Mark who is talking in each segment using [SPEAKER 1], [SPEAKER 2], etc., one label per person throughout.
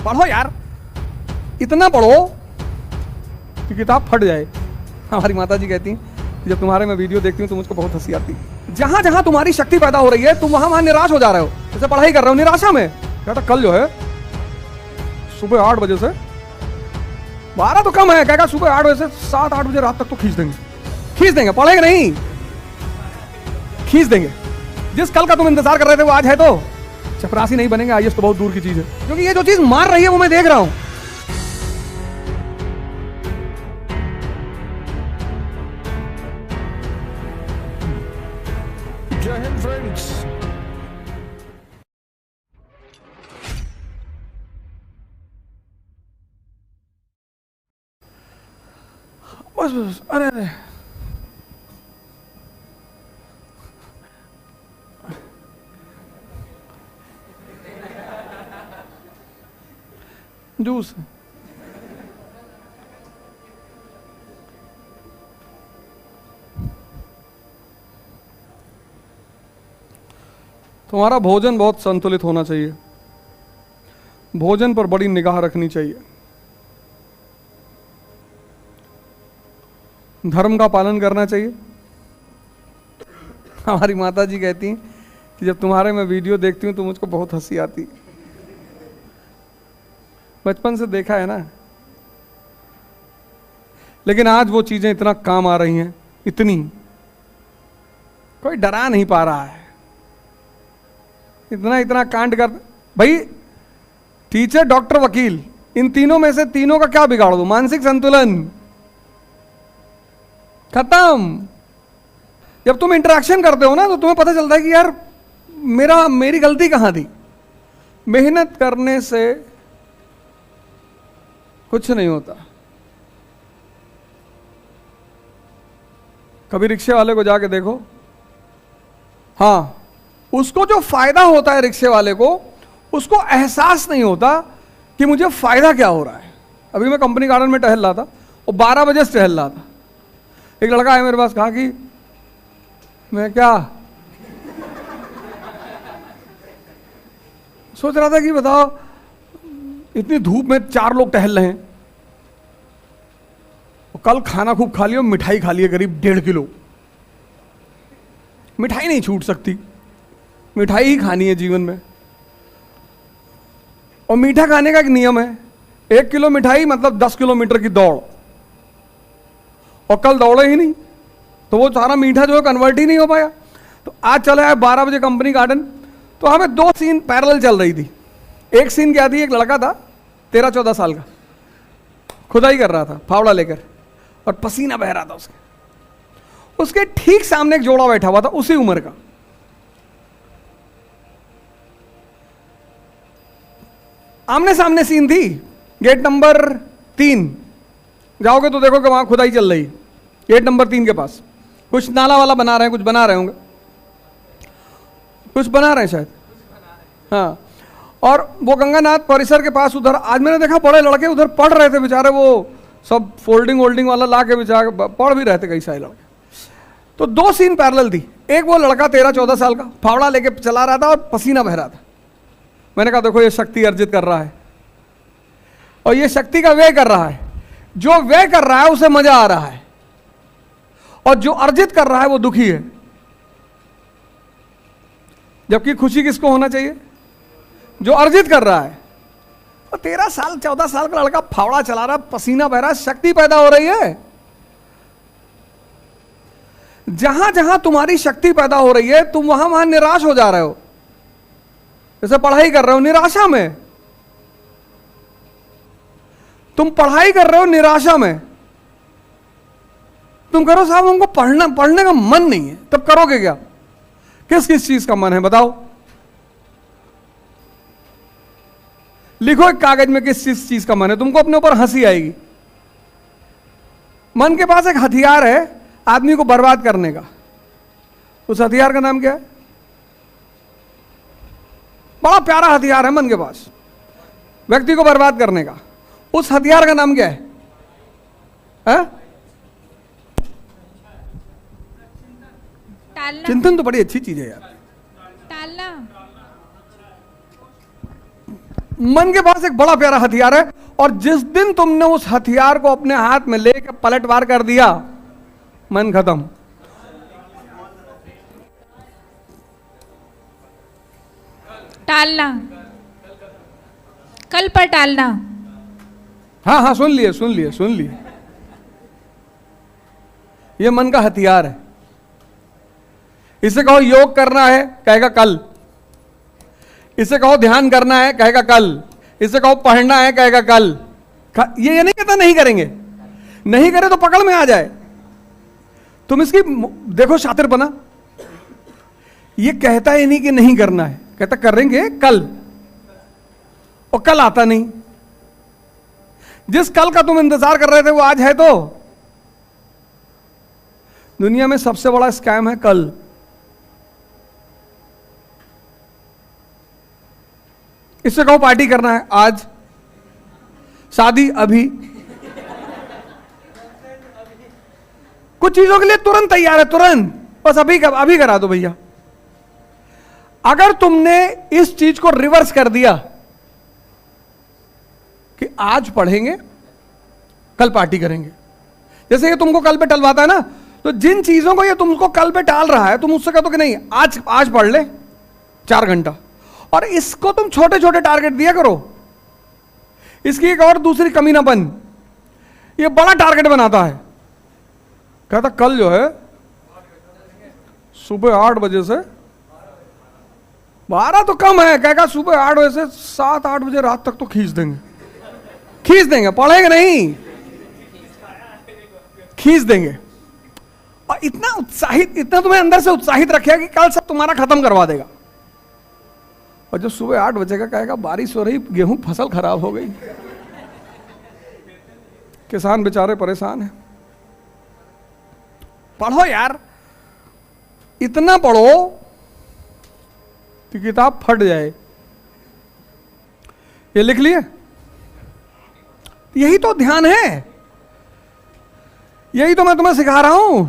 [SPEAKER 1] पढ़ो यार, इतना पढ़ो कि किताब फट जाए। हमारी माता जी कहती हैं जब तुम्हारे मैं वीडियो देखती हूँ तो मुझको बहुत हंसी आती है। जहां जहां तुम्हारी शक्ति पैदा हो रही है तुम वहां वहां निराश हो जा रहे हो। जैसे पढ़ाई कर रहे हो निराशा में, कहता कल जो है सुबह 8 बजे से 12 तो कम है, कहेगा सुबह 8 बजे से 7-8 बजे रात तक तो खींच देंगे, पढ़ेंगे नहीं, खींच देंगे। जिस कल का तुम इंतजार कर रहे थे वो आज है, तो चपरासी नहीं बनेंगे। आईएएस तो बहुत दूर की चीज है, क्योंकि ये जो चीज मार रही है वो मैं देख रहा हूं।
[SPEAKER 2] जय हिंद फ्रेंड्स।
[SPEAKER 1] बस अरे अरे जूस तुम्हारा भोजन बहुत संतुलित होना चाहिए, भोजन पर बड़ी निगाह रखनी चाहिए, धर्म का पालन करना चाहिए। हमारी माता जी कहती हैं कि जब तुम्हारे मैं वीडियो देखती हूँ तो मुझको बहुत हंसी आती है। बचपन से देखा है ना, लेकिन आज वो चीजें इतना काम आ रही हैं, इतनी कोई डरा नहीं पा रहा है। इतना कांड कर भाई, टीचर डॉक्टर वकील, इन तीनों में से तीनों का क्या बिगाड़ दो? मानसिक संतुलन खत्म। जब तुम इंटरेक्शन करते हो ना तो तुम्हें पता चलता है कि यार मेरी गलती कहां थी। मेहनत करने से कुछ नहीं होता। कभी रिक्शे वाले को जाके देखो, हाँ, उसको जो फायदा होता है रिक्शे वाले को, उसको एहसास नहीं होता कि मुझे फायदा क्या हो रहा है। अभी मैं कंपनी गार्डन में टहल रहा था और 12 बजे से टहल रहा था। एक लड़का आया मेरे पास, कहा कि मैं क्या सोच रहा था कि बताओ इतनी धूप में 4 लोग टहल रहे हैं, और कल खाना खूब खा लिया, मिठाई खा लिया करीब 1.5 किलो। मिठाई नहीं छूट सकती, मिठाई ही खानी है जीवन में। और मीठा खाने का एक नियम है, 1 किलो मिठाई मतलब 10 किलोमीटर की दौड़। और कल दौड़े ही नहीं तो वो सारा मीठा जो है कन्वर्ट ही नहीं हो पाया। तो आज चला है 12 बजे कंपनी गार्डन, तो हमें 2 सीन पैरेलल चल रही थी। एक सीन क्या थी, एक लड़का था 13-14 साल का, खुदाई कर रहा था फावड़ा लेकर, और पसीना बह रहा था उसके ठीक सामने एक जोड़ा बैठा हुआ था उसी उम्र का। आमने सामने सीन थी। गेट नंबर 3 जाओगे तो देखो कि वहां खुदाई चल रही है। गेट नंबर 3 के पास कुछ नाला वाला बना रहे हैं, कुछ बना रहे होंगे, कुछ बना रहे हैं शायद, हाँ। और वो गंगानाथ परिसर के पास उधर आज मैंने देखा बड़े लड़के उधर पढ़ रहे थे बेचारे, वो सब फोल्डिंग वोल्डिंग वाला ला के बेचारे पढ़ भी रहे थे कई सारे लड़के। तो 2 सीन पैरेलल थी। एक वो लड़का 13-14 साल का फावड़ा लेके चला रहा था और पसीना बह रहा था। मैंने कहा देखो ये शक्ति अर्जित कर रहा है, और ये शक्ति का व्यय कर रहा है। जो व्यय कर रहा है उसे मजा आ रहा है, और जो अर्जित कर रहा है वो दुखी है। जबकि खुशी किसको होना चाहिए? जो अर्जित कर रहा है। और 13 साल 14 साल का लड़का फावड़ा चला रहा, पसीना बह रहा, शक्ति पैदा हो रही है। जहां जहां तुम्हारी शक्ति पैदा हो रही है तुम वहां वहां निराश हो जा रहे हो। जैसे पढ़ाई कर रहे हो निराशा में, तुम पढ़ाई कर रहे हो निराशा में, तुम करो साहब हमको पढ़ने का मन नहीं है, तब करोगे क्या? किस किस चीज का मन है बताओ? लिखो एक कागज में किस चीज का मन है, तुमको अपने ऊपर हंसी आएगी। मन के पास एक हथियार है आदमी को बर्बाद करने का। उस हथियार का नाम क्या है? बड़ा प्यारा हथियार है मन के पास व्यक्ति को बर्बाद करने का। उस हथियार का नाम क्या है? चिंतन तो बड़ी अच्छी चीज है यार।
[SPEAKER 3] टालना।
[SPEAKER 1] मन के पास एक बड़ा प्यारा हथियार है, और जिस दिन तुमने उस हथियार को अपने हाथ में लेकर पलटवार कर दिया, मन खत्म।
[SPEAKER 2] टालना, कल पर टालना।
[SPEAKER 1] हाँ हाँ, सुन लिए सुन लिए सुन लिए। ये मन का हथियार है। इसे कहो योग करना है, कहेगा कल। इसे कहो ध्यान करना है, कहेगा कल। इसे कहो पढ़ना है, कहेगा कल। ये नहीं कहता नहीं करेंगे, नहीं करे तो पकड़ में आ जाए। तुम इसकी देखो शातिर बना, ये कहता ही नहीं कि नहीं करना है, कहता करेंगे कल, और कल आता नहीं। जिस कल का तुम इंतजार कर रहे थे वो आज है। तो दुनिया में सबसे बड़ा स्कैम है कल। इससे कहो पार्टी करना है आज, शादी अभी, कुछ चीजों के लिए तुरंत तैयार है, तुरंत, बस अभी करा दो भैया। अगर तुमने इस चीज को रिवर्स कर दिया कि आज पढ़ेंगे कल पार्टी करेंगे, जैसे ये तुमको कल पे टलवाता है ना, तो जिन चीजों को ये तुमको कल पे टाल रहा है, तुम उससे कहते हो कि नहीं आज पढ़ ले 4 घंटा, और इसको तुम छोटे छोटे टारगेट दिया करो। इसकी एक और दूसरी कमी ना बन, ये बड़ा टारगेट बनाता है, कहता कल जो है सुबह 8 बजे से 12 तो कम है, कहेगा सुबह 8 बजे से 7-8 बजे रात तक तो खींच देंगे, पढ़ेंगे नहीं, खींच देंगे। और इतना तुम्हें अंदर से उत्साहित रखेगा कि कल सब तुम्हारा खत्म करवा देगा। और जब सुबह 8 बजे का कहेगा बारिश हो रही, गेहूं फसल खराब हो गई, किसान बेचारे परेशान हैं, पढ़ो यार, इतना पढ़ो कि किताब फट जाए। ये लिख लिए? यही तो ध्यान है, यही तो मैं तुम्हें सिखा रहा हूं।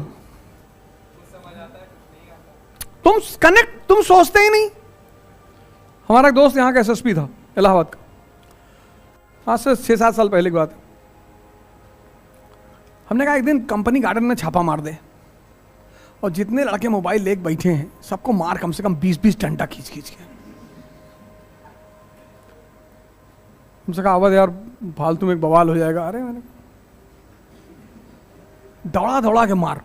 [SPEAKER 1] तुम सोचते ही नहीं। हमारा एक दोस्त यहां का एसएसपी था, इलाहाबाद का, आज से 6-7 साल पहले की बात है। हमने कहा एक दिन कंपनी गार्डन में छापा मार दे, और जितने लड़के मोबाइल लेके बैठे हैं सबको मार, कम से कम 20-20 डंडा खींच के। हमसे कहा आवाज यार फालतू में एक बवाल हो जाएगा। अरे मैंने दौड़ा के मार,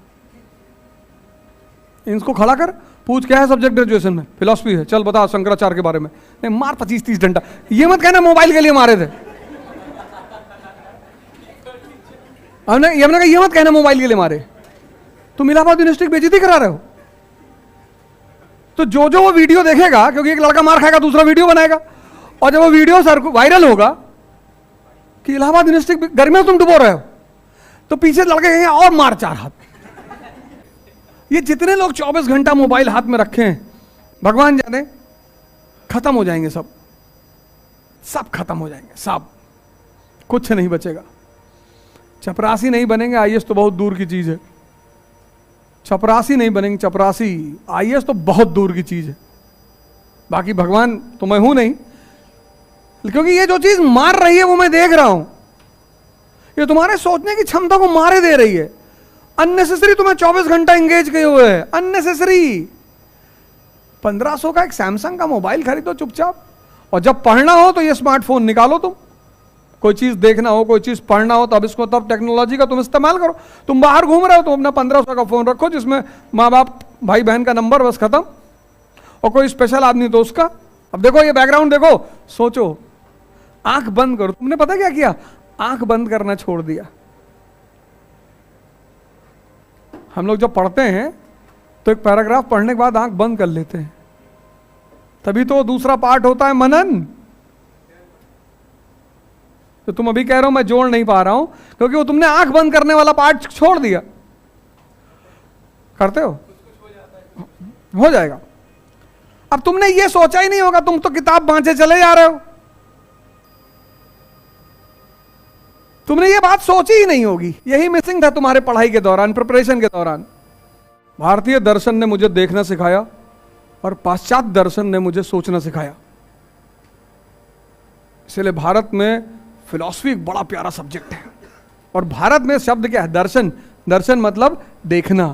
[SPEAKER 1] इनको खड़ा कर, पूछ क्या है सब्जेक्ट ग्रेजुएशन में, फिलॉसफी है, चल बता शंकराचार्य के बारे में, नहीं मार 25-30 डंडा। ये मत कहना मोबाइल के लिए मारे थे, हमने कहा ये मत कहना मोबाइल के लिए मारे, तुम इलाहाबाद यूनिवर्सिटी की बेइज्जती करा रहे हो। तो जो वो वीडियो देखेगा, क्योंकि एक लड़का मार खाएगा दूसरा वीडियो बनाएगा, और जब वो वीडियो वायरल होगा कि इलाहाबाद यूनिवर्सिटी गर्मी में तुम डुबो रहे हो, तो पीछे लड़के कहेंगे और मार 4 हाथ। ये जितने लोग 24 घंटा मोबाइल हाथ में रखे हैं, भगवान जाने खत्म हो जाएंगे, सब खत्म हो जाएंगे, सब, कुछ नहीं बचेगा। चपरासी नहीं बनेंगे, आईएएस तो बहुत दूर की चीज है। चपरासी नहीं बनेंगे, चपरासी, आईएएस तो बहुत दूर की चीज है। बाकी भगवान तो मैं हूं नहीं, क्योंकि ये जो चीज मार रही है वो मैं देख रहा हूं, ये तुम्हारे सोचने की क्षमता को मारे दे रही है। अननेसेसरी तुम्हें 24 घंटा एंगेज किए हुए है, अननेसेसरी। 1500 का एक सैमसंग का मोबाइल खरीदो चुपचाप, और जब पढ़ना हो तो ये स्मार्टफोन निकालो। तुम कोई चीज देखना हो, कोई चीज पढ़ना हो, तब इसको, तब टेक्नोलॉजी का तुम इस्तेमाल करो। तुम बाहर घूम रहे हो तो अपना 1500 का फोन रखो, जिसमें माँ बाप भाई बहन का नंबर, बस खत्म। और कोई स्पेशल आदमी तो उसका। अब देखो ये बैकग्राउंड देखो, सोचो, आंख बंद करो। तुमने पता क्या किया? आंख बंद करना छोड़ दिया। हम लोग जब पढ़ते हैं तो एक पैराग्राफ पढ़ने के बाद आंख बंद कर लेते हैं, तभी तो दूसरा पार्ट होता है मनन। तो तुम अभी कह रहे हो मैं जोड़ नहीं पा रहा हूं, क्योंकि वो तुमने आंख बंद करने वाला पार्ट छोड़ दिया। करते हो जाएगा। अब तुमने ये सोचा ही नहीं होगा, तुम तो किताब बांचे चले जा रहे हो, तुमने ये बात सोची ही नहीं होगी। यही मिसिंग था तुम्हारे पढ़ाई के दौरान, प्रिपरेशन के दौरान। भारतीय दर्शन ने मुझे देखना सिखाया और पाश्चात्य दर्शन ने मुझे सोचना सिखाया। इसलिए भारत में फिलॉसफी एक बड़ा प्यारा सब्जेक्ट है। और भारत में शब्द क्या है? दर्शन। दर्शन मतलब देखना।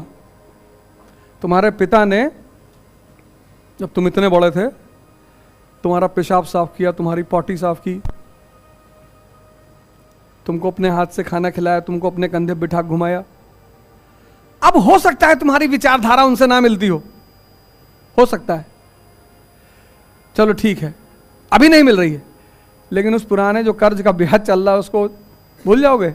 [SPEAKER 1] तुम्हारे पिता ने जब तुम इतने बड़े थे तुम्हारा पेशाब साफ किया, तुम्हारी पॉटी साफ की, तुमको अपने हाथ से खाना खिलाया, तुमको अपने कंधे बिठा घुमाया। अब हो सकता है तुम्हारी विचारधारा उनसे ना मिलती हो सकता है, चलो ठीक है, अभी नहीं मिल रही है, लेकिन उस पुराने जो कर्ज का ब्याज चल रहा है उसको भूल जाओगे?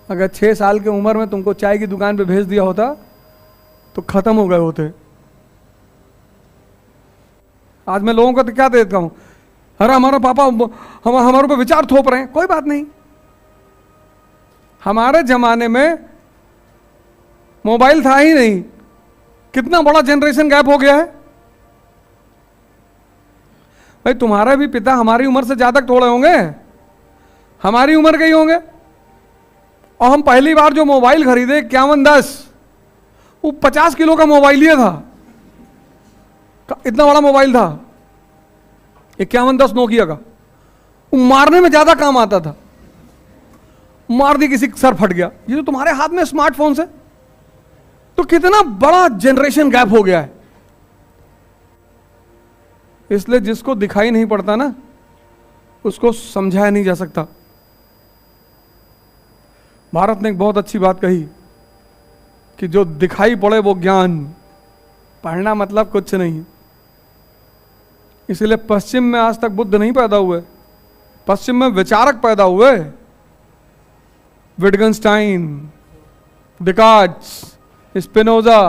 [SPEAKER 1] अगर 6 साल की उम्र में तुमको चाय की दुकान पे भेज दिया होता तो खत्म हो गए होते। आज मैं लोगों को तो क्या देता हूं, अरे हमारा पापा हमारे ऊपर विचार थोप रहे हैं। कोई बात नहीं, हमारे जमाने में मोबाइल था ही नहीं, कितना बड़ा जनरेशन गैप हो गया है। भाई तुम्हारे भी पिता हमारी उम्र से ज्यादा थोड़े होंगे, हमारी उम्र के ही होंगे। और हम पहली बार जो मोबाइल खरीदे 5110, वो 50 किलो का मोबाइल ही था, इतना बड़ा मोबाइल था 5110 नोकिया का। वो मारने में ज्यादा काम आता था, मार दी किसी सर फट गया। ये तो तुम्हारे हाथ में स्मार्टफोन से, तो कितना बड़ा जनरेशन गैप हो गया है। इसलिए जिसको दिखाई नहीं पड़ता ना उसको समझाया नहीं जा सकता। भारत ने एक बहुत अच्छी बात कही कि जो दिखाई पड़े वो ज्ञान, पढ़ना मतलब कुछ नहीं। इसलिए पश्चिम में आज तक बुद्ध नहीं पैदा हुए, पश्चिम में विचारक पैदा हुए। विटगेन्स्टाइन, डिकार्ट्स, स्पिनोजा,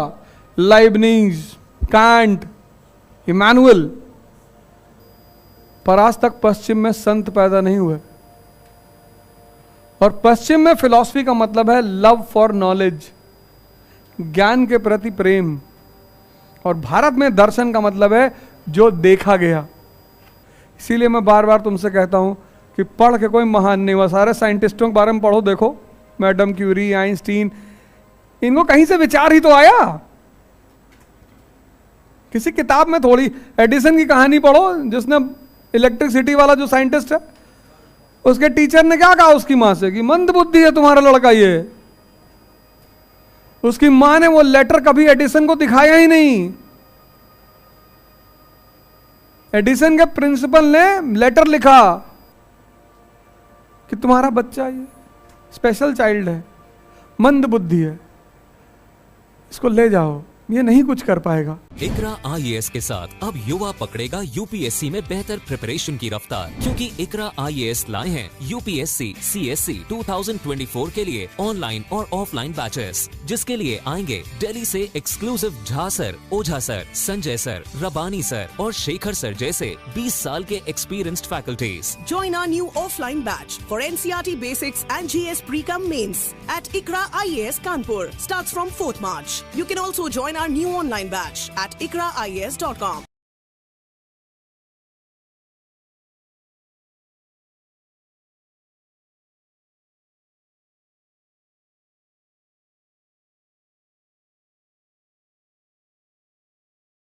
[SPEAKER 1] लाइबनीज, कांट, इमैनुअल, पर आज तक पश्चिम में संत पैदा नहीं हुए। और पश्चिम में फिलॉसफी का मतलब है लव फॉर नॉलेज, ज्ञान के प्रति प्रेम। और भारत में दर्शन का मतलब है जो देखा गया। इसीलिए मैं बार बार तुमसे कहता हूं कि पढ़ के कोई महान नहीं हुआ। सारे साइंटिस्टों के बारे में पढ़ो, देखो मैडम क्यूरी, आइंस्टीन, इनको कहीं से विचार ही तो आया। किसी किताब में थोड़ी। एडिसन की कहानी पढ़ो, जिसने इलेक्ट्रिसिटी वाला जो साइंटिस्ट है, उसके टीचर ने क्या कहा उसकी मां से कि मंद बुद्धि है तुम्हारा लड़का ये। उसकी मां ने वो लेटर कभी एडिसन को दिखाया ही नहीं। एडिसन के प्रिंसिपल ने लेटर लिखा कि तुम्हारा बच्चा ये स्पेशल चाइल्ड है, मंद बुद्धि है, इसको ले जाओ, ये नहीं कुछ कर पाएगा।
[SPEAKER 3] इकरा IAS के साथ अब युवा पकड़ेगा UPSC में बेहतर प्रिपरेशन की रफ्तार, क्योंकि इकरा IAS लाए हैं UPSC CSC 2024 के लिए ऑनलाइन और ऑफलाइन बैचेस, जिसके लिए आएंगे दिल्ली से एक्सक्लूसिव झा सर, ओझा सर, संजय सर, रबानी सर और शेखर सर जैसे 20 साल के experienced faculties.
[SPEAKER 4] Join our new offline batch for NCERT Basics and GS Pre-Com Mains at Ikra IAS Kanpur. Starts from 4th March. You can also join our new online batch at ikraias.com.